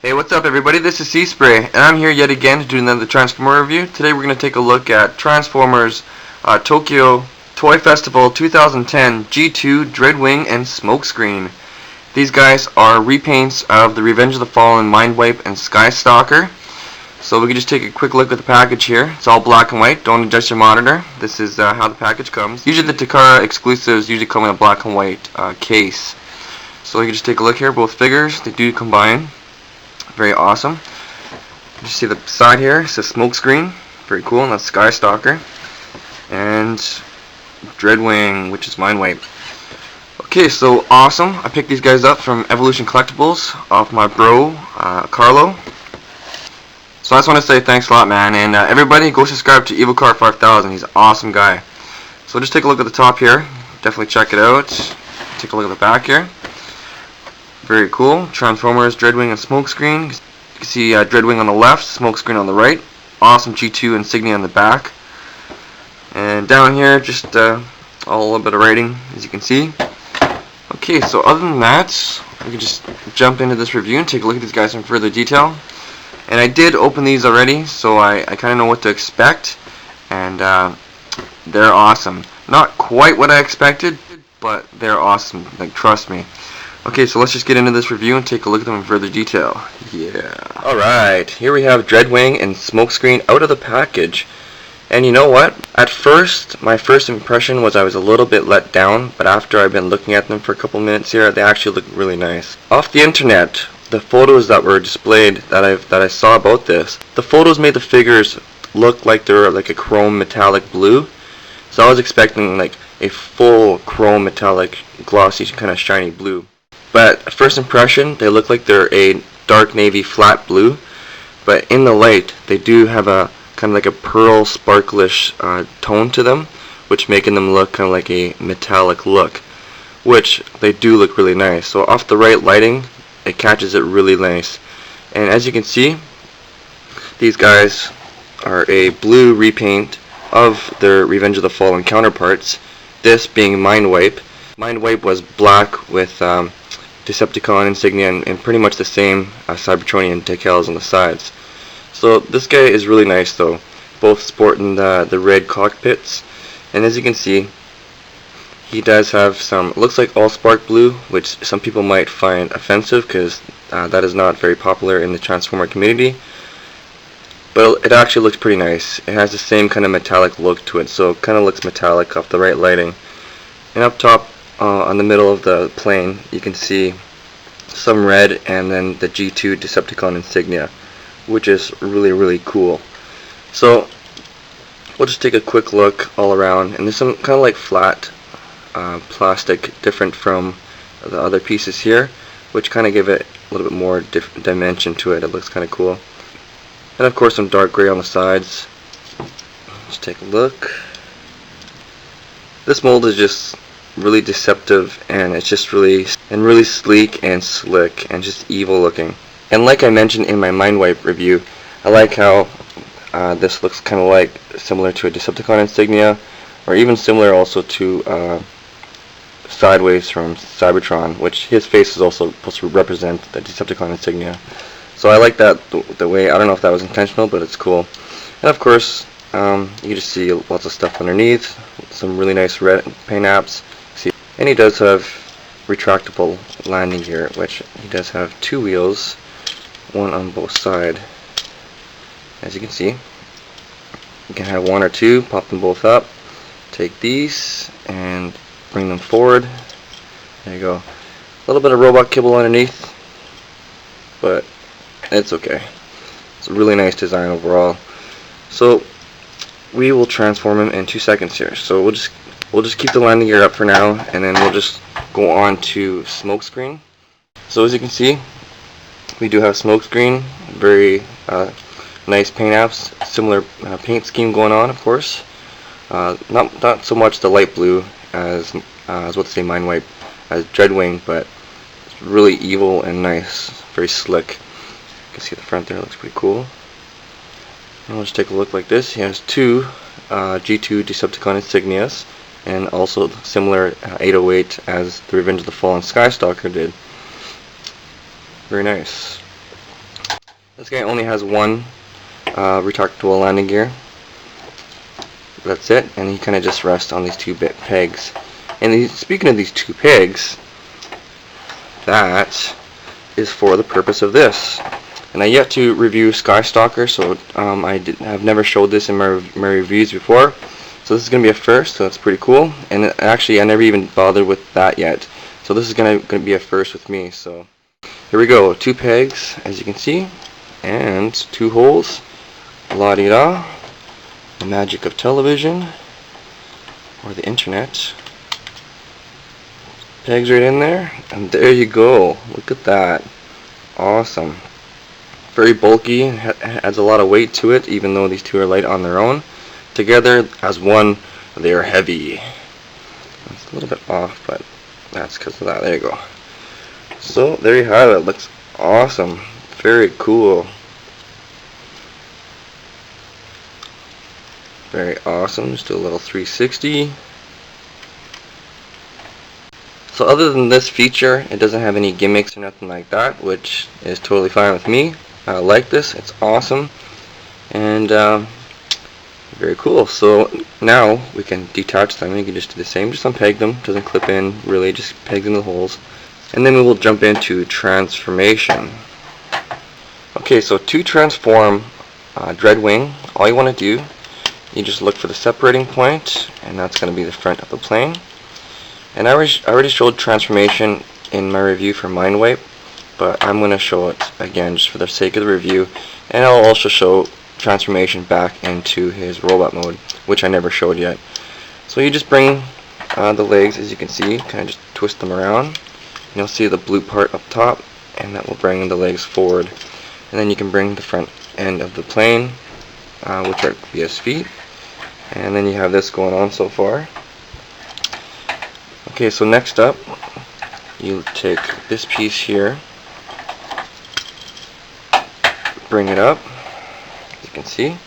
Hey, what's up everybody? This is C-Spray, and I'm here yet again to do another Transformer review. Today we're going to take a look at Transformers Tokyo Toy Festival 2010 G2 Dreadwing and Smokescreen. These guys are repaints of the Revenge of the Fallen Mindwipe and Skystalker. So we can just take a quick look at the package here. It's all black and white. Don't adjust your monitor. This is how the package comes. Usually the Takara exclusives usually come in a black and white case. So we can just take a look here. Both figures, they do combine. Very awesome. You see the side here, it says Smokescreen. Very cool, and that's Skystalker. And Dreadwing, which is Mindwipe. Okay, so awesome. I picked these guys up from Evolution Collectibles off my bro, Carlo. So I just want to say thanks a lot, man. And everybody, go subscribe to EvilCar5000. He's an awesome guy. So just take a look at the top here. Definitely check it out. Take a look at the back here. Very cool. Transformers, Dreadwing, and Smokescreen. You can see Dreadwing on the left, Smokescreen on the right. Awesome G2 insignia on the back. And down here, just a little bit of writing, as you can see. Okay, so other than that, we can just jump into this review and take a look at these guys in further detail. And I did open these already, so I kind of know what to expect. And they're awesome. Not quite what I expected, but they're awesome. Like, trust me. Okay, so let's just get into this review and take a look at them in further detail. Yeah. Alright, here we have Dreadwing and Smokescreen out of the package. And you know what? At first, my first impression was I was a little bit let down, but after I've been looking at them for a couple minutes here, they actually look really nice. Off the internet, the photos that were displayed that I saw about this, the photos made the figures look like they were like a chrome metallic blue. So I was expecting like a full chrome metallic glossy kind of shiny blue. But at first impression, they look like they're a dark navy flat blue, but in the light, they do have a kind of like a pearl sparklish tone to them, which making them look kind of like a metallic look, which they do look really nice. So off the right lighting, it catches it really nice. And as you can see, these guys are a blue repaint of their Revenge of the Fallen counterparts, this being Mindwipe. Mindwipe was black with Decepticon insignia and pretty much the same Cybertronian decals on the sides. So this guy is really nice though, both sporting the red cockpits, and as you can see, he does have some, looks like all spark blue, which some people might find offensive because that is not very popular in the Transformer community, but it actually looks pretty nice. It has the same kind of metallic look to it, so it kind of looks metallic off the right lighting. And up top, on the middle of the plane, you can see some red and then the G2 Decepticon insignia, which is really cool. So we'll just take a quick look all around, and there's some kind of like flat plastic, different from the other pieces here, which kind of give it a little bit more dimension to it. It looks kind of cool. And of course some dark gray on the sides. Let's take a look. This mold is just really deceptive, and it's just really sleek and slick and just evil looking. And like I mentioned in my Mindwipe review, I like how this looks kind of like similar to a Decepticon insignia, or even similar also to Sideways from Cybertron, which his face is also supposed to represent the Decepticon insignia. So I like that the way, I don't know if that was intentional, but it's cool. And of course, you just see lots of stuff underneath, some really nice red paint apps. And he does have retractable landing gear, which he does have two wheels, one on both sides. As you can see, you can have one or two, pop them both up, take these and bring them forward. There you go. A little bit of robot kibble underneath, but it's okay. It's a really nice design overall. So we will transform him in 2 seconds here. So we'll just keep the landing gear up for now, and then we'll just go on to Smokescreen. So as you can see, we do have Smokescreen, very nice paint apps, similar paint scheme going on, of course. Not so much the light blue as I was about to say Mindwipe, as Dreadwing, but it's really evil and nice, very slick. You can see the front there, looks pretty cool. And we'll just take a look like this. He has two G2 Decepticon insignias, and also similar 808 as the Revenge of the Fallen Skystalker did. Very nice. This guy only has one retractable landing gear. That's it, and he kind of just rests on these two pegs. And speaking of these two pegs, that is for the purpose of this. And I yet to review Skystalker, so I've never showed this in my reviews before. So this is going to be a first, so that's pretty cool. And actually, I never even bothered with that yet. So this is going to be a first with me. So here we go, two pegs, as you can see, and two holes. La-di-da. The magic of television, or the internet. Pegs right in there, and there you go. Look at that. Awesome. Very bulky, adds a lot of weight to it, even though these two are light on their own. Together, as one, they are heavy. It's a little bit off, but that's because of that. There you go. So, there you have it. Looks awesome. Very cool. Very awesome. Just do a little 360. So other than this feature, it doesn't have any gimmicks or nothing like that, which is totally fine with me. I like this. It's awesome. And very cool. So now we can detach them. You can just do the same. Just unpeg them. Doesn't clip in really. Just peg in the holes. And then we will jump into transformation. Okay, so to transform Dreadwing, all you want to do, you just look for the separating point, and that's going to be the front of the plane. And I already showed transformation in my review for Mindwipe, but I'm going to show it again just for the sake of the review. And I'll also show transformation back into his robot mode, which I never showed yet. So you just bring the legs, as you can see, kind of just twist them around. And you'll see the blue part up top, and that will bring the legs forward. And then you can bring the front end of the plane, which are his feet. And then you have this going on so far. Okay, so next up, you take this piece here, bring it up, as you can see,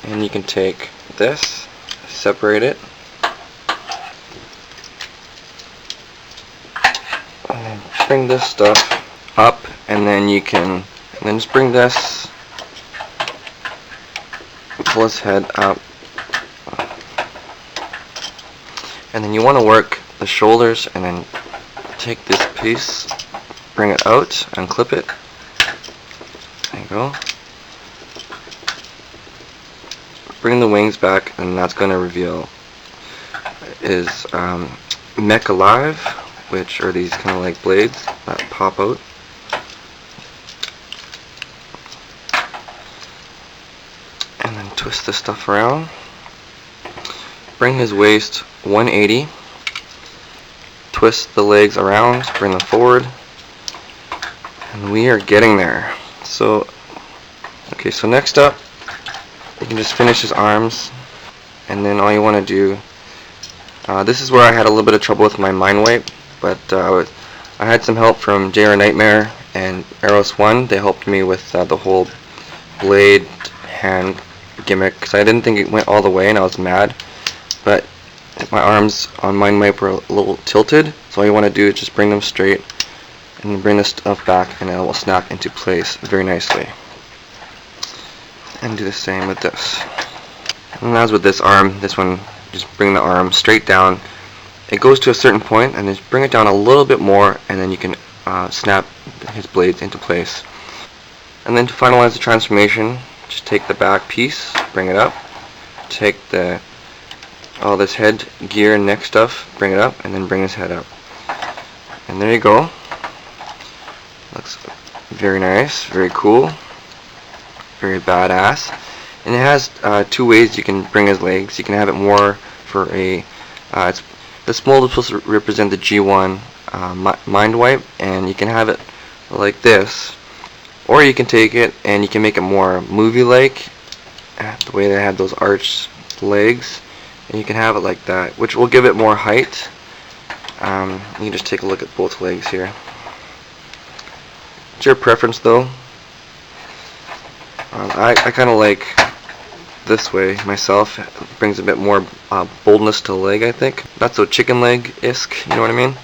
and you can take this, separate it, and then bring this stuff up, and then you can, just bring this, pull his head up, and then you want to work the shoulders, and then take this piece, bring it out, and clip it. There you go. Bring the wings back, and that's going to reveal is Mech Alive, which are these kind of like blades that pop out. And then twist this stuff around. Bring his waist 180. Twist the legs around, bring them forward. And we are getting there. So, okay, so next up, you can just finish his arms. And then all you want to do, this is where I had a little bit of trouble with my Mindwipe, but I had some help from JR Nightmare and Eros1. They helped me with the whole blade hand gimmick, because I didn't think it went all the way and I was mad. But my arms on Mindwipe were a little tilted, so all you want to do is just bring them straight and you bring this stuff back, and it will snap into place very nicely. And do the same with this. And as with this arm, this one, just bring the arm straight down. It goes to a certain point, and just bring it down a little bit more, and then you can snap his blades into place. And then to finalize the transformation, just take the back piece, bring it up, take all this head gear and neck stuff, bring it up, and then bring his head up. And there you go. Looks very nice, very cool, very badass. And it has two ways you can bring his legs. You can have it more for a, this mold is supposed to represent the G1 Mindwipe, and you can have it like this. Or you can take it and you can make it more movie-like, the way they had those arched legs. And you can have it like that, which will give it more height. You can just take a look at both legs here. It's your preference though. I kind of like this way myself. It brings a bit more boldness to the leg, I think. Not so chicken leg-esque, you know what I mean?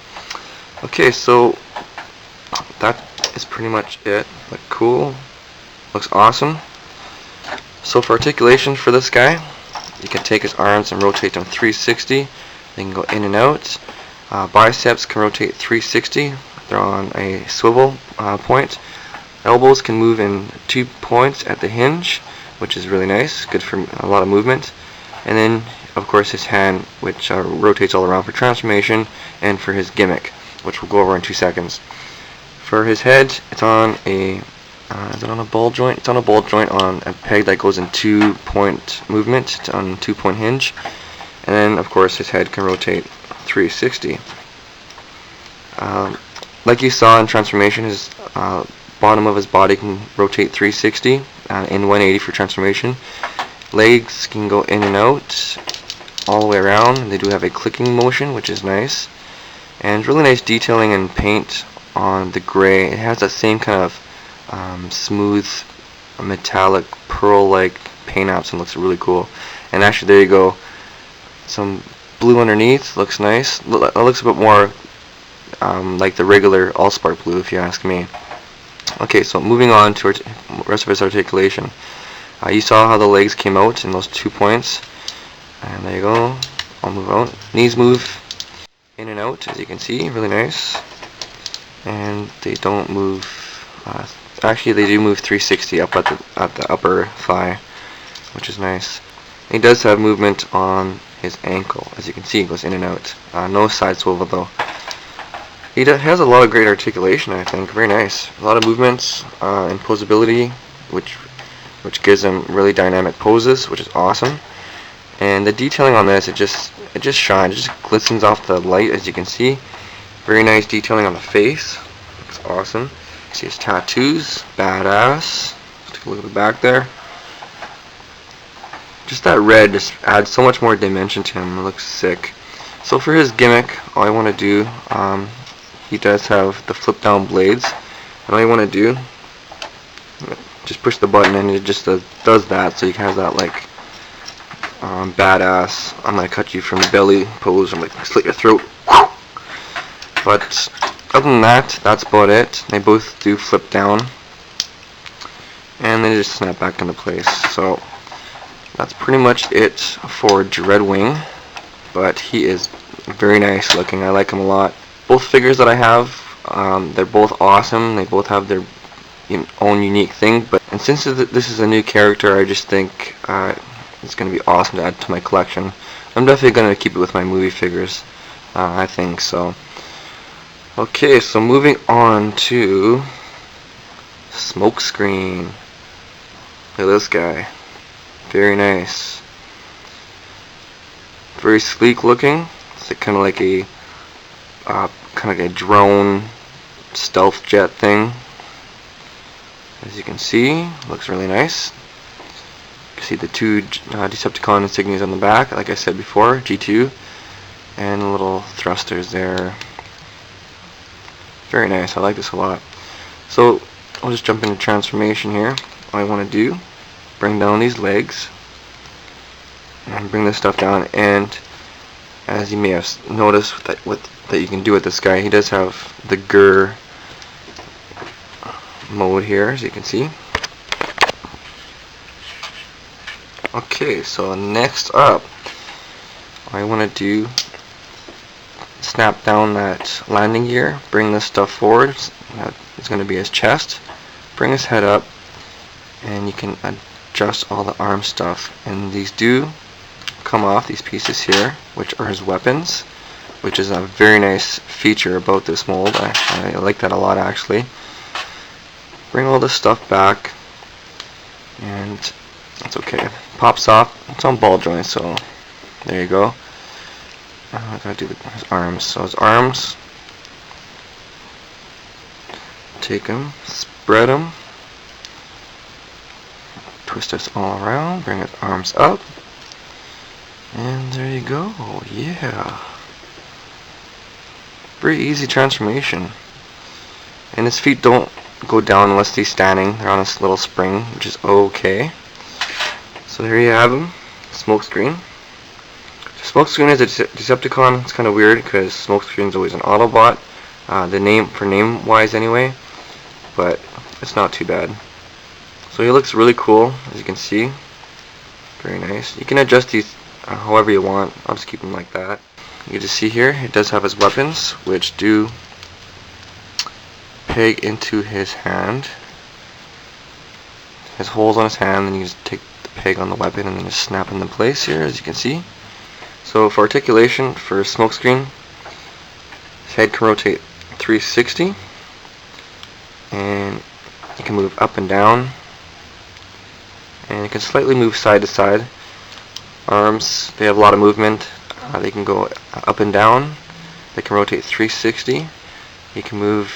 Okay, so that is pretty much it. But cool. Looks awesome. So for articulation for this guy, you can take his arms and rotate them 360. They can go in and out. Biceps can rotate 360. They're on a swivel point. Elbows can move in 2 points at the hinge, which is really nice. Good for a lot of movement. And then, of course, his hand, which rotates all around for transformation, and for his gimmick, which we'll go over in 2 seconds. For his head, it's on a is it on a ball joint? It's on a ball joint on a peg that goes in 2-point movement. It's on a 2-point hinge. And then, of course, his head can rotate 360. Like you saw in transformation, his bottom of his body can rotate 360 in 180 for transformation. Legs can go in and out all the way around. They do have a clicking motion, which is nice. And really nice detailing and paint on the gray. It has that same kind of smooth, metallic, pearl-like paint apps and looks really cool. And actually, there you go. Some blue underneath. Looks nice. It looks a bit more like the regular Allspark blue, if you ask me. Okay, so moving on to the rest of his articulation. You saw how the legs came out in those 2 points. And there you go. I'll move out. Knees move in and out, as you can see. Really nice. And they don't move. Actually, they do move 360 up at the upper thigh, which is nice. He does have movement on his ankle, as you can see. It goes in and out. No side swivel though. He has a lot of great articulation, I think. Very nice. A lot of movements and posability, which gives him really dynamic poses, which is awesome. And the detailing on this, it just shines. It just glistens off the light, as you can see. Very nice detailing on the face. Looks awesome. See his tattoos, badass. Let's take a look at the back there. Just that red just adds so much more dimension to him. It looks sick. So for his gimmick, all I want to do, he does have the flip down blades. And all you want to do, just push the button and it just does that. So you can have that like badass, I'm gonna cut you from the belly pose. I'm like slit your throat. But other than that, that's about it. They both do flip down, and they just snap back into place. So that's pretty much it for Dreadwing. But he is very nice looking. I like him a lot. Both figures that I have, they're both awesome. They both have their own unique thing. And since this is a new character, I just think it's going to be awesome to add to my collection. I'm definitely going to keep it with my movie figures. I think so. Okay, so moving on to Smokescreen. Look at this guy. Very nice. Very sleek looking. It's kind of like a drone stealth jet thing. As you can see, looks really nice. You can see the 2 Decepticon insignias on the back, like I said before, G2, and the little thrusters there. Very nice. I like this a lot. So I'll just jump into transformation here. All I want to do, bring down these legs and bring this stuff down. And as you may have noticed that you can do with this guy, he does have the GUR mode here, as you can see. Okay, so next up, all I want to do, snap down that landing gear, bring this stuff forward. It's going to be his chest. Bring his head up, and you can adjust all the arm stuff. And these do come off, these pieces here, which are his weapons, which is a very nice feature about this mold. I like that a lot, actually. Bring all this stuff back, and it's okay. Pops off. It's on ball joints, so there you go. I gotta do his arms. So his arms, take them, spread them, twist this all around, bring his arms up, and there you go. Yeah. Very easy transformation. And his feet don't go down unless he's standing. They're on a little spring, which is okay. So there you have him, Smokescreen. Smokescreen is a Decepticon. It's kind of weird because Smokescreen is always an Autobot. The name wise anyway, but it's not too bad. So he looks really cool, as you can see. Very nice. You can adjust these however you want. I'll just keep them like that. You can just see here, it does have his weapons, which do peg into his hand. His holes on his hand, and you just take the peg on the weapon and then just snap into place here, as you can see. So for articulation, for Smokescreen, his head can rotate 360, and you can move up and down, and it can slightly move side to side. Arms, they have a lot of movement. They can go up and down. They can rotate 360. You can move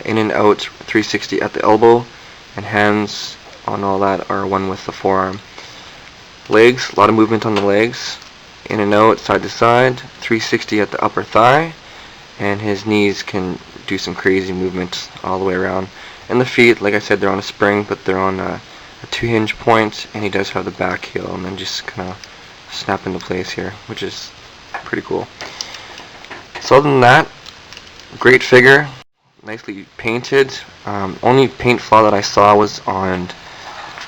in and out 360 at the elbow, and hands on all that are one with the forearm. Legs, a lot of movement on the legs. In and out, side to side, 360 at the upper thigh, and his knees can do some crazy movement all the way around. And the feet, like I said, they're on a spring, but they're on a 2-hinge point, and he does have the back heel, and then just kind of snap into place here, which is pretty cool. So other than that, great figure, nicely painted. Only paint flaw that I saw was on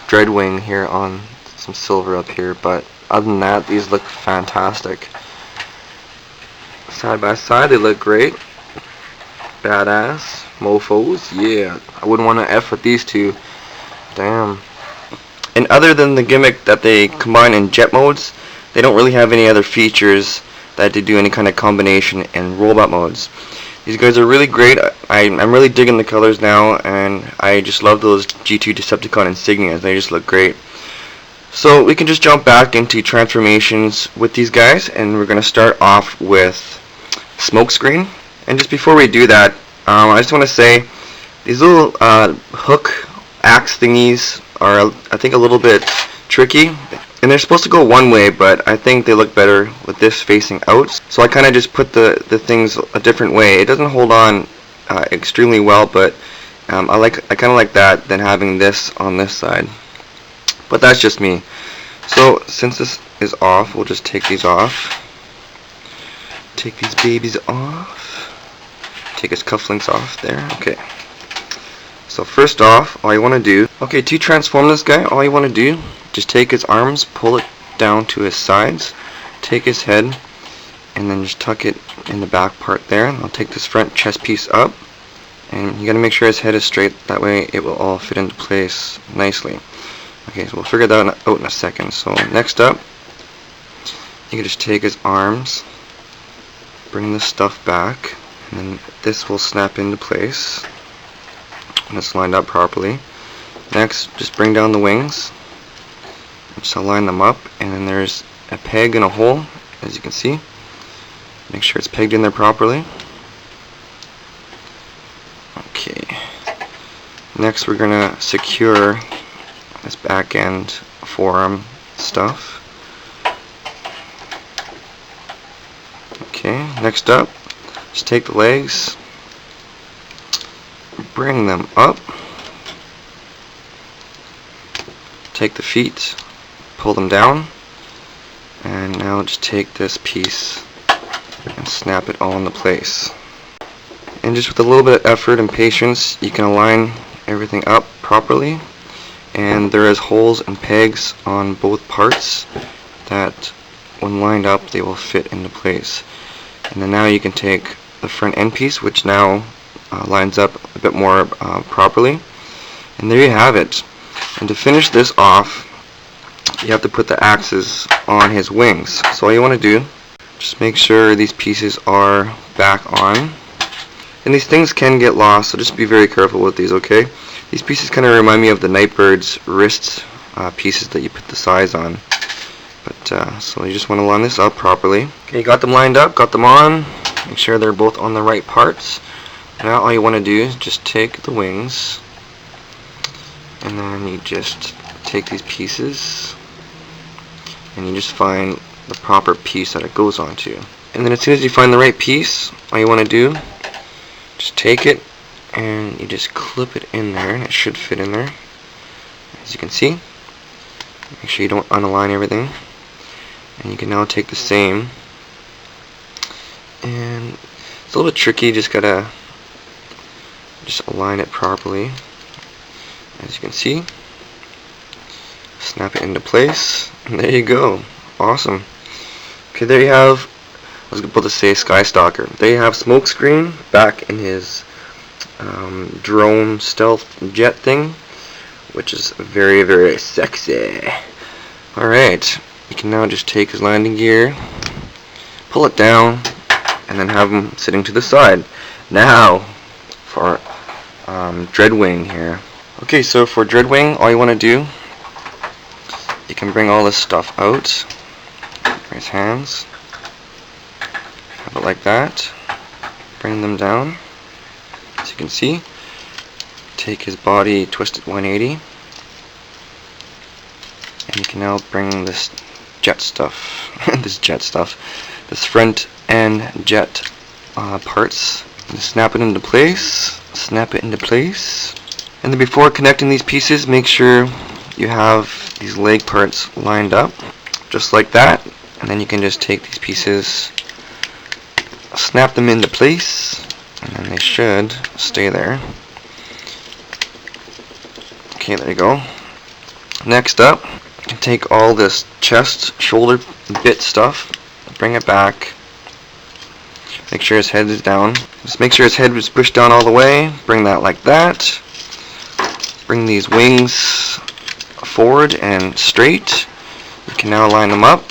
Dreadwing here, on some silver up here, but other than that, these look fantastic. Side by side, they look great. Badass. Mofos, yeah. I wouldn't want to F with these two. Damn. And other than the gimmick that they combine in jet modes, they don't really have any other features that they do any kind of combination in robot modes. These guys are really great. I'm really digging the colors now, and I just love those G2 Decepticon insignias. They just look great. So we can just jump back into transformations with these guys, and we're going to start off with Smokescreen. And just before we do that, I just want to say these little hook axe thingies are, I think, a little bit tricky, and they're supposed to go one way, but I think they look better with this facing out. So I kind of just put the things a different way. It doesn't hold on extremely well, but I kind of like that than having this on this side. But that's just me. So since this is off, we'll just take these off. Take these babies off. Take his cufflinks off there. Okay. So first off, all you want to do, to transform this guy, all you want to do, just take his arms, pull it down to his sides, take his head, and then just tuck it in the back part there. And I'll take this front chest piece up, and you got to make sure his head is straight, that way it will all fit into place nicely. Okay, so we'll figure that out in a second. So next up, you can just take his arms, bring the stuff back, and then this will snap into place when it's lined up properly. Next, just bring down the wings, just align them up, and then there's a peg and a hole, as you can see. Make sure it's pegged in there properly. Okay. Next, we're gonna secure this back end forearm stuff. Okay, next up, just take the legs, bring them up, take the feet, pull them down, and now just take this piece and snap it all into place. And just with a little bit of effort and patience, you can align everything up properly. And there is holes and pegs on both parts that, when lined up, they will fit into place. And then now you can take the front end piece, which now lines up a bit more properly. And there you have it. And to finish this off, you have to put the axes on his wings. So all you want to do, just make sure these pieces are back on. And these things can get lost, so just be very careful with these, okay? These pieces kind of remind me of the Nightbird's wrist pieces that you put the size on. But so you just want to line this up properly. Okay, you got them lined up, got them on. Make sure they're both on the right parts. Now all you want to do is just take the wings, and then you just take these pieces, and you just find the proper piece that it goes onto. And then as soon as you find the right piece, all you want to do, just take it, and you just clip it in there, and it should fit in there, as you can see. Make sure you don't unalign everything. And you can now take the same, and it's a little bit tricky, just gotta just align it properly, as you can see. Snap it into place, and there you go. Awesome. Okay, there you have, I was about to say Skystalker. There you have Smokescreen back in his drone stealth jet thing, which is very, very sexy. Alright, you can now just take his landing gear, pull it down, and then have him sitting to the side. Now, for Dreadwing here. Okay, so for Dreadwing, all you want to do, you can bring all this stuff out. Bring his hands. Have it like that. Bring them down. As you can see, take his body, twist it 180. And you can now bring this jet stuff, this front end jet parts, and snap it into place. And then before connecting these pieces, make sure you have these leg parts lined up, just like that. And then you can just take these pieces, snap them into place, and then they should stay there. Okay, there you go. Next up, you can take all this chest, shoulder bit stuff, bring it back. Make sure his head is down. Just make sure his head is pushed down all the way. Bring that like that. Bring these wings forward and straight. You can now line them up.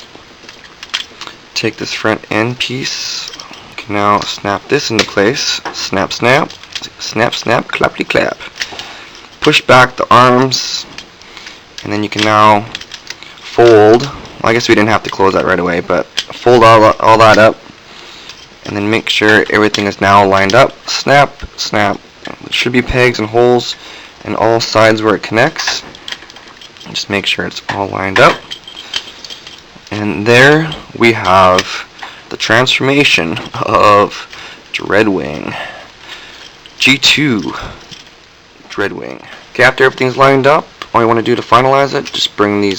Take this front end piece. You can now snap this into place. Snap, snap. Snap, snap, clappity clap. Push back the arms. And then you can now fold. Well, I guess we didn't have to close that right away, but fold all that up. And then make sure everything is now lined up. Snap, snap. There should be pegs and holes in all sides where it connects. Just make sure it's all lined up. And there we have the transformation of Dreadwing. G2 Dreadwing. Okay, after everything's lined up, all you want to do to finalize it, just bring these